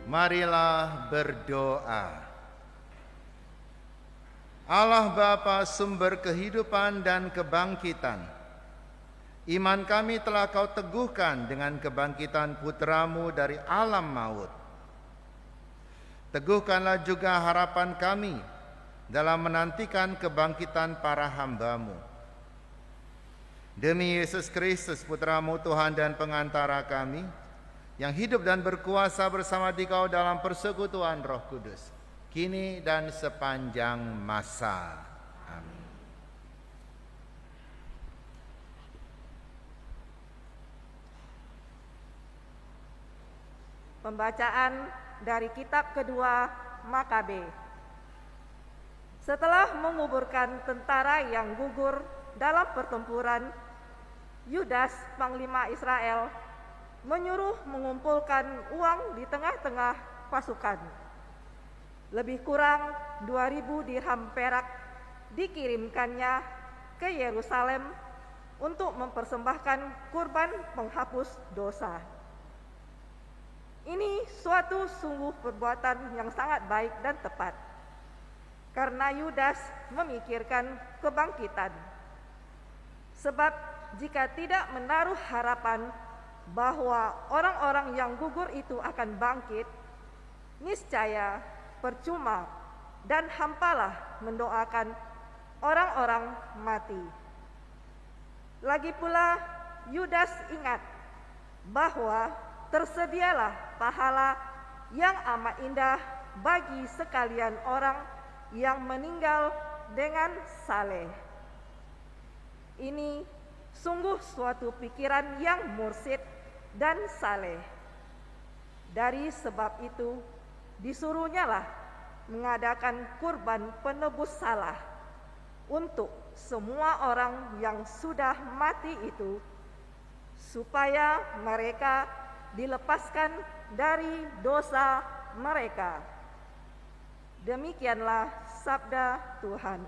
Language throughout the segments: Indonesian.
Marilah berdoa. Allah Bapa, sumber kehidupan dan kebangkitan, iman kami telah Kau teguhkan dengan kebangkitan Putra-Mu dari alam maut. Teguhkanlah juga harapan kami dalam menantikan kebangkitan para hamba-Mu. Demi Yesus Kristus, Putra-Mu Tuhan dan pengantara kami, yang hidup dan berkuasa bersama Dikau dalam persekutuan Roh Kudus, kini dan sepanjang masa. Amin. Pembacaan dari kitab kedua Makabe. Setelah menguburkan tentara yang gugur dalam pertempuran, Yudas, panglima Israel, menyuruh mengumpulkan uang di tengah-tengah pasukan. Lebih kurang 2.000 dirham perak dikirimkannya ke Yerusalem untuk mempersembahkan kurban penghapus dosa. Ini suatu sungguh perbuatan yang sangat baik dan tepat, karena Yudas memikirkan kebangkitan. Sebab jika tidak menaruh harapan bahwa orang-orang yang gugur itu akan bangkit, niscaya percuma dan hampalah mendoakan orang-orang mati. Lagi pula Yudas ingat bahwa tersedialah pahala yang amat indah bagi sekalian orang yang meninggal dengan saleh. Ini sungguh suatu pikiran yang mursyid dan saleh. Dari sebab itu, disuruhnyalah mengadakan kurban penebus salah untuk semua orang yang sudah mati itu, supaya mereka dilepaskan dari dosa mereka. Demikianlah sabda Tuhan.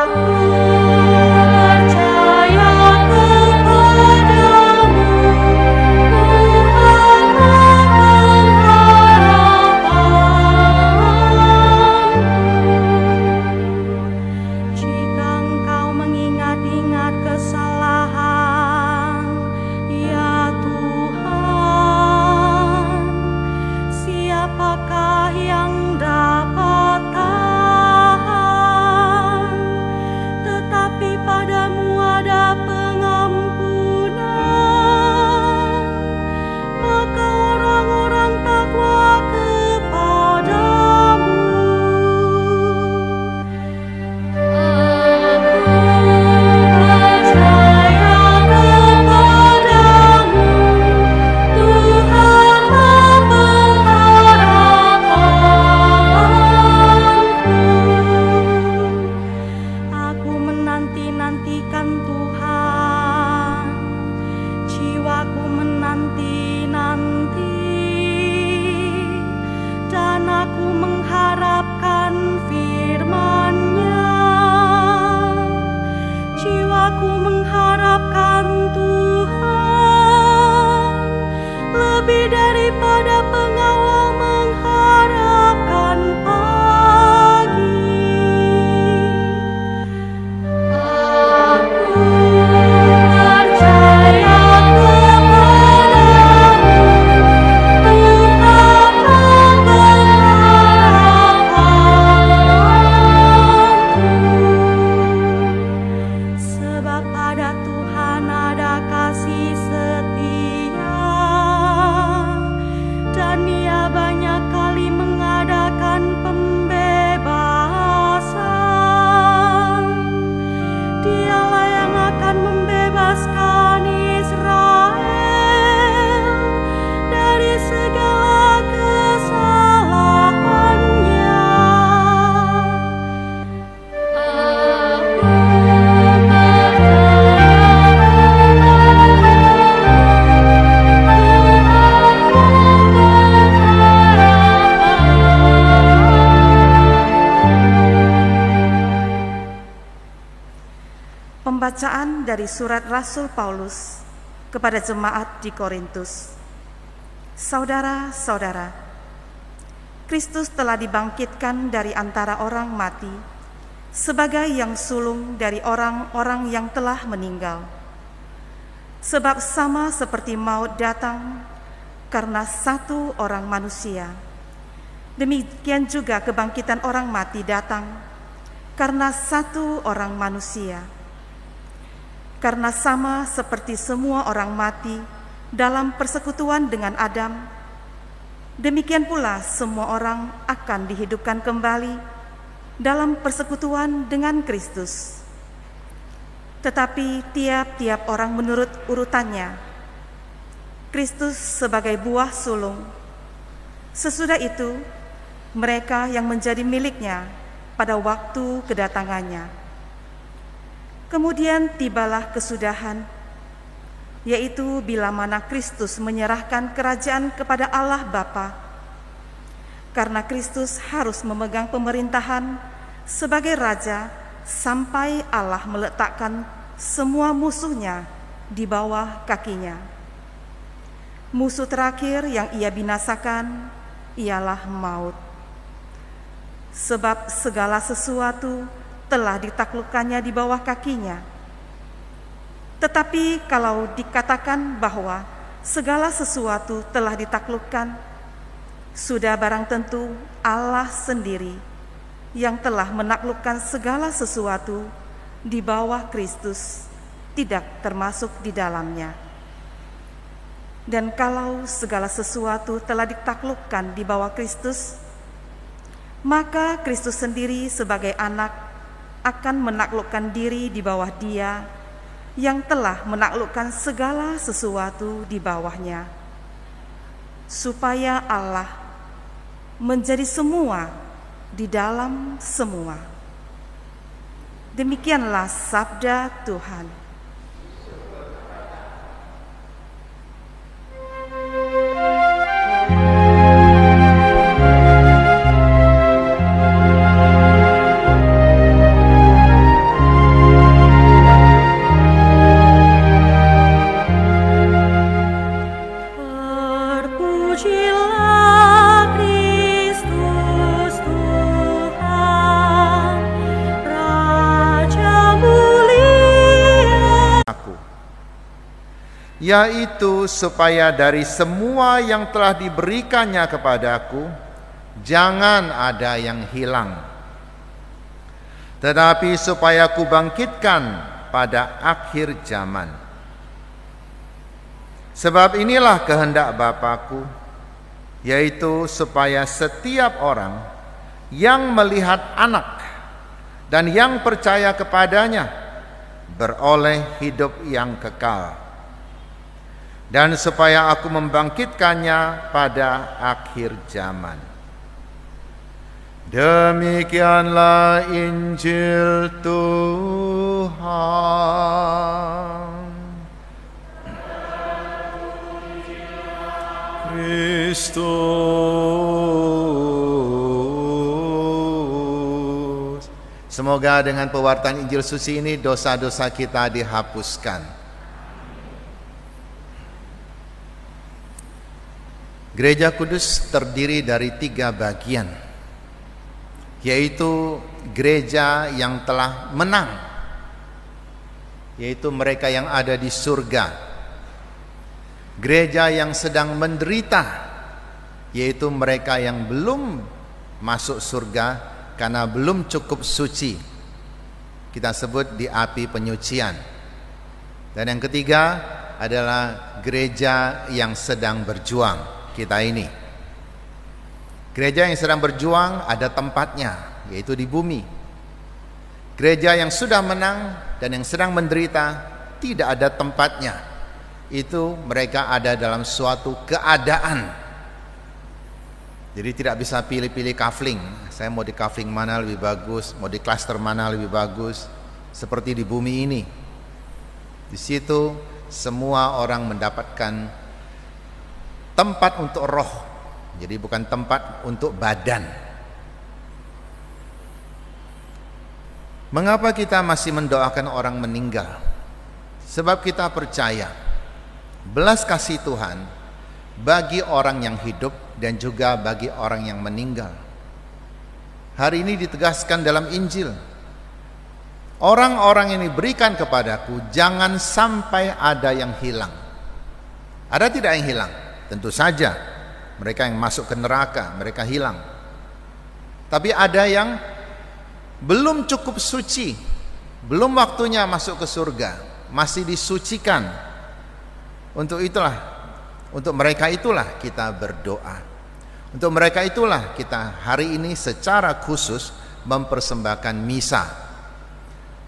Aku Pembacaan dari surat Rasul Paulus kepada jemaat di Korintus. Saudara-saudara, Kristus telah dibangkitkan dari antara orang mati sebagai yang sulung dari orang-orang yang telah meninggal. Sebab sama seperti maut datang karena satu orang manusia, demikian juga kebangkitan orang mati datang karena satu orang manusia. Karena sama seperti semua orang mati dalam persekutuan dengan Adam, demikian pula semua orang akan dihidupkan kembali dalam persekutuan dengan Kristus. Tetapi tiap-tiap orang menurut urutannya. Kristus sebagai buah sulung. Sesudah itu, mereka yang menjadi miliknya pada waktu kedatangannya. Kemudian tibalah kesudahan, yaitu bila mana Kristus menyerahkan kerajaan kepada Allah Bapa. Karena Kristus harus memegang pemerintahan sebagai Raja sampai Allah meletakkan semua musuhnya di bawah kakinya. Musuh terakhir yang ia binasakan ialah maut. Sebab segala sesuatu telah ditaklukkannya di bawah kakinya. Tetapi kalau dikatakan bahwa segala sesuatu telah ditaklukkan, sudah barang tentu Allah sendiri yang telah menaklukkan segala sesuatu di bawah Kristus tidak termasuk di dalamnya. Dan kalau segala sesuatu telah ditaklukkan di bawah Kristus, maka Kristus sendiri sebagai anak akan menaklukkan diri di bawah Dia yang telah menaklukkan segala sesuatu di bawahnya, supaya Allah menjadi semua di dalam semua. Demikianlah sabda Tuhan. Yaitu supaya dari semua yang telah diberikannya kepadaku, jangan ada yang hilang, tetapi supaya kubangkitkan pada akhir zaman. Sebab inilah kehendak Bapa-Ku, yaitu supaya setiap orang yang melihat Anak dan yang percaya kepadanya beroleh hidup yang kekal, dan supaya aku membangkitkannya pada akhir zaman. Demikianlah Injil Tuhan. Kristus. Semoga dengan pewartaan Injil suci ini dosa-dosa kita dihapuskan. Gereja Kudus terdiri dari 3 bagian, yaitu gereja yang telah menang, yaitu mereka yang ada di surga. Gereja yang sedang menderita, yaitu mereka yang belum masuk surga karena belum cukup suci. Kita sebut di api penyucian. Dan yang ketiga adalah gereja yang sedang berjuang. Kita ini gereja yang sedang berjuang ada tempatnya, yaitu di bumi. Gereja yang sudah menang dan yang sedang menderita tidak ada tempatnya. Itu mereka ada dalam suatu keadaan. Jadi tidak bisa pilih-pilih kafling. Saya mau di kafling mana lebih bagus, mau di klaster mana lebih bagus. Seperti di bumi ini. Di situ semua orang mendapatkan tempat untuk roh, jadi bukan tempat untuk badan. Mengapa kita masih mendoakan orang meninggal? Sebab kita percaya belas kasih Tuhan bagi orang yang hidup dan juga bagi orang yang meninggal. Hari ini ditegaskan dalam Injil, orang-orang yang diberikan kepadaku jangan sampai ada yang hilang. Ada tidak yang hilang? Tentu saja mereka yang masuk ke neraka, mereka hilang. Tapi ada yang belum cukup suci, belum waktunya masuk ke surga, masih disucikan. Untuk mereka itulah kita berdoa. Untuk mereka itulah kita hari ini secara khusus mempersembahkan misa.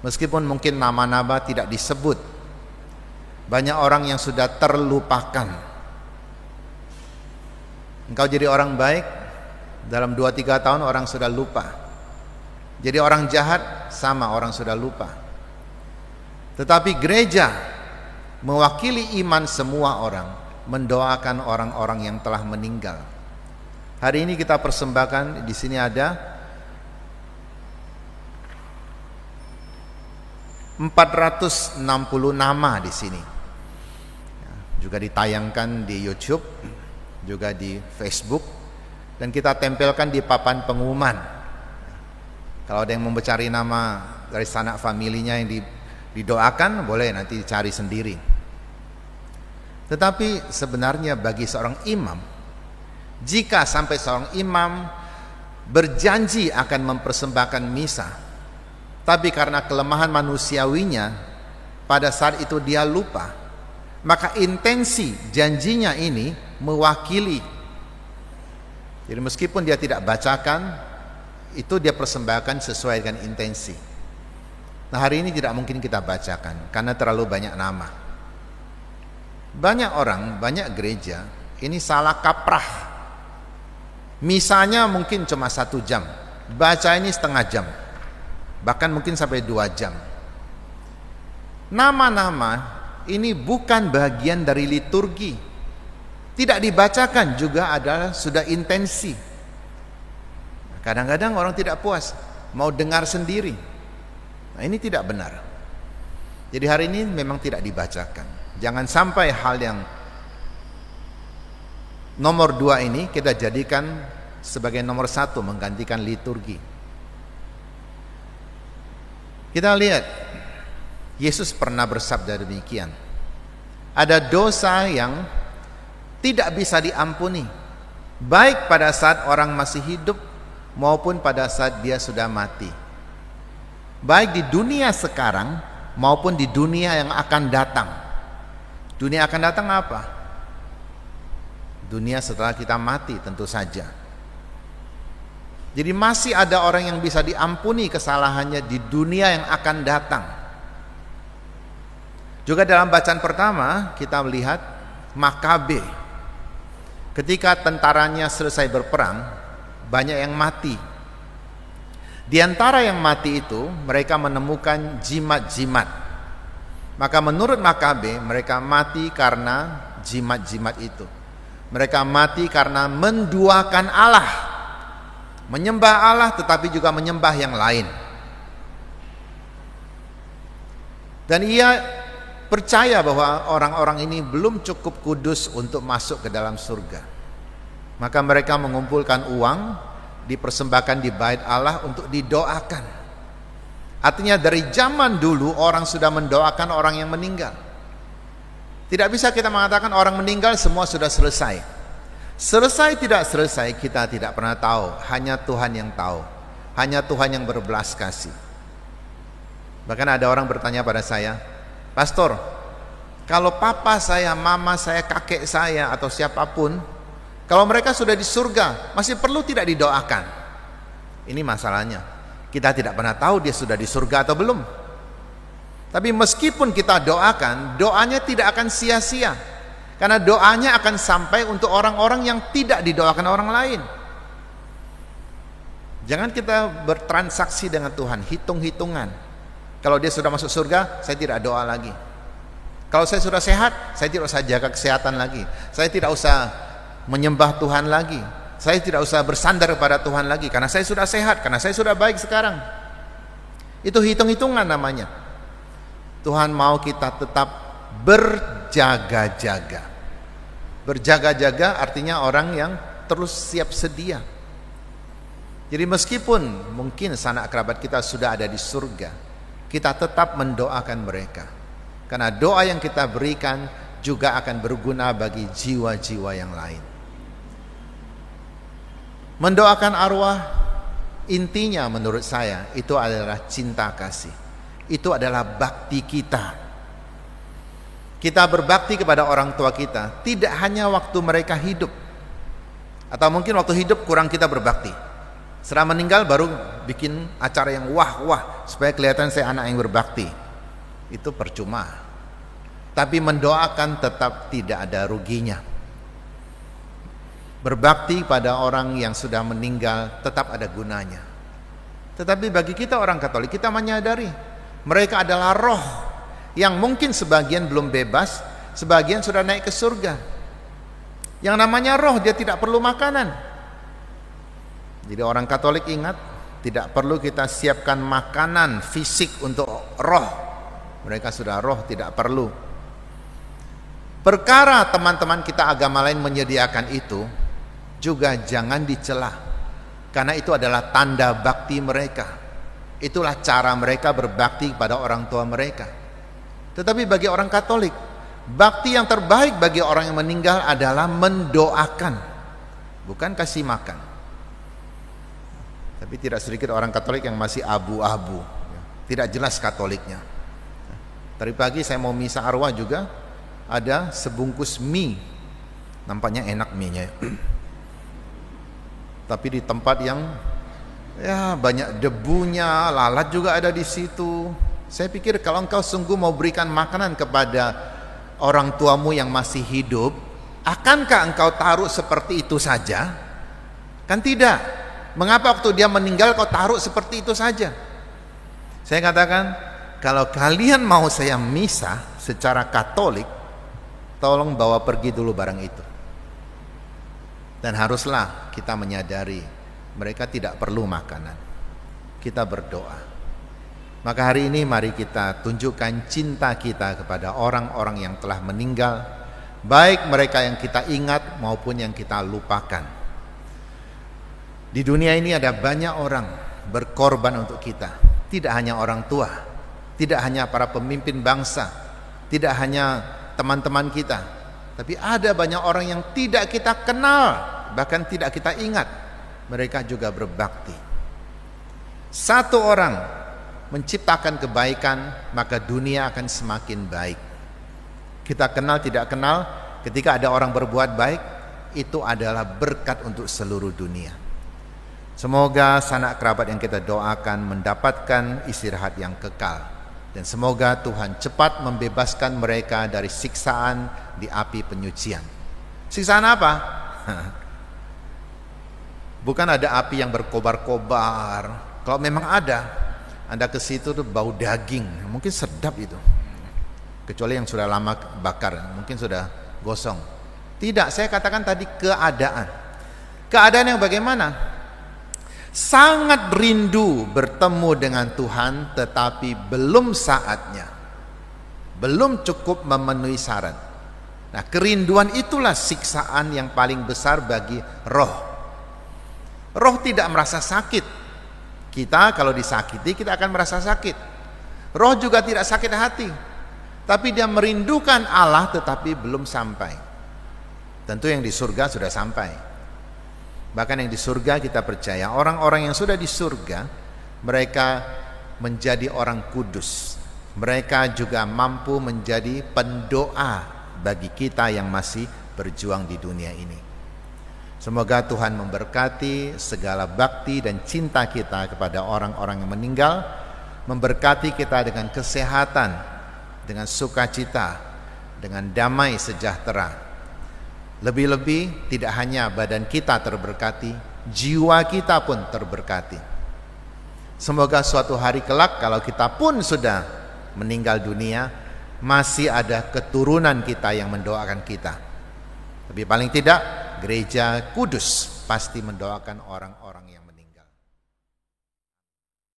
Meskipun mungkin nama-nama tidak disebut, banyak orang yang sudah terlupakan. Engkau jadi orang baik, dalam 2-3 tahun orang sudah lupa. Jadi orang jahat, sama orang sudah lupa. Tetapi gereja mewakili iman semua orang, mendoakan orang-orang yang telah meninggal. Hari ini kita persembahkan, di sini ada 460 nama di sini. Juga ditayangkan di YouTube, juga di Facebook, dan kita tempelkan di papan pengumuman. Kalau ada yang mau mencari nama dari sanak familinya yang didoakan, boleh nanti cari sendiri. Tetapi sebenarnya bagi seorang imam, jika sampai seorang imam berjanji akan mempersembahkan misa, tapi karena kelemahan manusiawinya pada saat itu dia lupa, maka intensi janjinya ini mewakili. Jadi meskipun dia tidak bacakan, itu dia persembahkan sesuai dengan intensi. Nah, hari ini tidak mungkin kita bacakan karena terlalu banyak nama. Banyak orang, banyak gereja ini salah kaprah. Misanya mungkin cuma 1 jam, baca ini setengah jam, bahkan mungkin sampai 2 jam. Nama-nama ini bukan bagian dari liturgi, tidak dibacakan juga adalah sudah intensi. Kadang-kadang orang tidak puas, mau dengar sendiri. Nah, ini tidak benar. Jadi hari ini memang tidak dibacakan. Jangan sampai hal yang nomor 2 ini kita jadikan sebagai nomor 1, menggantikan liturgi. Kita lihat Yesus pernah bersabda demikian. Ada dosa yang tidak bisa diampuni, baik pada saat orang masih hidup maupun pada saat dia sudah mati. Baik di dunia sekarang maupun di dunia yang akan datang. Dunia akan datang apa? Dunia setelah kita mati tentu saja. Jadi masih ada orang yang bisa diampuni kesalahannya di dunia yang akan datang. Juga dalam bacaan pertama kita melihat Makabe. Ketika tentaranya selesai berperang, banyak yang mati. Di antara yang mati itu mereka menemukan jimat-jimat. Maka menurut Makabe mereka mati karena jimat-jimat itu. Mereka mati karena menduakan Allah, menyembah Allah tetapi juga menyembah yang lain. Dan ia percaya bahwa orang-orang ini belum cukup kudus untuk masuk ke dalam surga. Maka mereka mengumpulkan uang, dipersembahkan di bait Allah untuk didoakan. Artinya dari zaman dulu orang sudah mendoakan orang yang meninggal. Tidak bisa kita mengatakan orang meninggal semua sudah selesai. Selesai tidak selesai kita tidak pernah tahu. Hanya Tuhan yang tahu. Hanya Tuhan yang berbelas kasih. Bahkan ada orang bertanya pada saya, "Pastor, kalau papa saya, mama saya, kakek saya atau siapapun, kalau mereka sudah di surga, masih perlu tidak didoakan?" Ini masalahnya. Kita tidak pernah tahu dia sudah di surga atau belum. Tapi meskipun kita doakan, doanya tidak akan sia-sia. Karena doanya akan sampai untuk orang-orang yang tidak didoakan orang lain. Jangan kita bertransaksi dengan Tuhan, hitung-hitungan. Kalau dia sudah masuk surga, saya tidak doa lagi. Kalau saya sudah sehat, saya tidak usah jaga kesehatan lagi. Saya tidak usah menyembah Tuhan lagi. Saya tidak usah bersandar kepada Tuhan lagi karena saya sudah sehat, karena saya sudah baik sekarang. Itu hitung-hitungan namanya. Tuhan mau kita tetap berjaga-jaga. Berjaga-jaga artinya orang yang terus siap sedia. Jadi meskipun mungkin sanak kerabat kita sudah ada di surga, kita tetap mendoakan mereka. Karena doa yang kita berikan juga akan berguna bagi jiwa-jiwa yang lain. Mendoakan arwah intinya menurut saya itu adalah cinta kasih. Itu adalah bakti kita. Kita berbakti kepada orang tua kita tidak hanya waktu mereka hidup, atau mungkin waktu hidup kurang kita berbakti. Setelah meninggal baru bikin acara yang wah-wah supaya kelihatan saya anak yang berbakti. Itu percuma. Tapi mendoakan tetap tidak ada ruginya. Berbakti pada orang yang sudah meninggal tetap ada gunanya. Tetapi bagi kita orang Katolik, kita menyadari mereka adalah roh yang mungkin sebagian belum bebas, sebagian sudah naik ke surga. Yang namanya roh, dia tidak perlu makanan. Jadi orang Katolik ingat, tidak perlu kita siapkan makanan fisik untuk roh. Mereka sudah roh, tidak perlu. Perkara teman-teman kita agama lain menyediakan itu juga jangan dicela, karena itu adalah tanda bakti mereka. Itulah cara mereka berbakti kepada orang tua mereka. Tetapi bagi orang Katolik, bakti yang terbaik bagi orang yang meninggal adalah mendoakan, bukan kasih makan. Tapi tidak sedikit orang Katolik yang masih abu-abu, tidak jelas Katoliknya. Tadi pagi saya mau misa arwah juga, ada sebungkus mie, nampaknya enak mie-nya, tapi di tempat yang ya banyak debunya, lalat juga ada di situ. Saya pikir kalau engkau sungguh mau berikan makanan kepada orang tuamu yang masih hidup, akankah engkau taruh seperti itu saja? Kan tidak. Mengapa waktu dia meninggal kau taruh seperti itu saja? Saya katakan, kalau kalian mau saya misa secara Katolik, tolong bawa pergi dulu barang itu. Dan haruslah kita menyadari mereka tidak perlu makanan. Kita berdoa. Maka hari ini mari kita tunjukkan cinta kita kepada orang-orang yang telah meninggal, baik mereka yang kita ingat maupun yang kita lupakan. Di dunia ini ada banyak orang berkorban untuk kita. Tidak hanya orang tua, tidak hanya para pemimpin bangsa, tidak hanya teman-teman kita, tapi ada banyak orang yang tidak kita kenal, bahkan tidak kita ingat. Mereka juga berbakti. Satu orang menciptakan kebaikan, maka dunia akan semakin baik. Kita kenal tidak kenal, ketika ada orang berbuat baik, itu adalah berkat untuk seluruh dunia. Semoga sanak kerabat yang kita doakan mendapatkan istirahat yang kekal, dan semoga Tuhan cepat membebaskan mereka dari siksaan di api penyucian. Siksaan apa? Bukan ada api yang berkobar-kobar. Kalau memang ada, Anda ke situ tuh bau daging, mungkin sedap itu. Kecuali yang sudah lama bakar, mungkin sudah gosong. Tidak, saya katakan tadi keadaan. Keadaan yang bagaimana? Sangat rindu bertemu dengan Tuhan, tetapi belum saatnya, belum cukup memenuhi syarat. Nah, kerinduan itulah siksaan yang paling besar bagi roh. Roh tidak merasa sakit. Kita kalau disakiti kita akan merasa sakit. Roh juga tidak sakit hati, tapi dia merindukan Allah tetapi belum sampai. Tentu yang di surga sudah sampai. Bahkan yang di surga kita percaya orang-orang yang sudah di surga, mereka menjadi orang kudus. Mereka juga mampu menjadi pendoa bagi kita yang masih berjuang di dunia ini. Semoga Tuhan memberkati segala bakti dan cinta kita kepada orang-orang yang meninggal, memberkati kita dengan kesehatan, dengan sukacita, dengan damai sejahtera. Lebih-lebih tidak hanya badan kita terberkati, jiwa kita pun terberkati. Semoga suatu hari kelak kalau kita pun sudah meninggal dunia, masih ada keturunan kita yang mendoakan kita. Tapi paling tidak gereja kudus pasti mendoakan orang-orang yang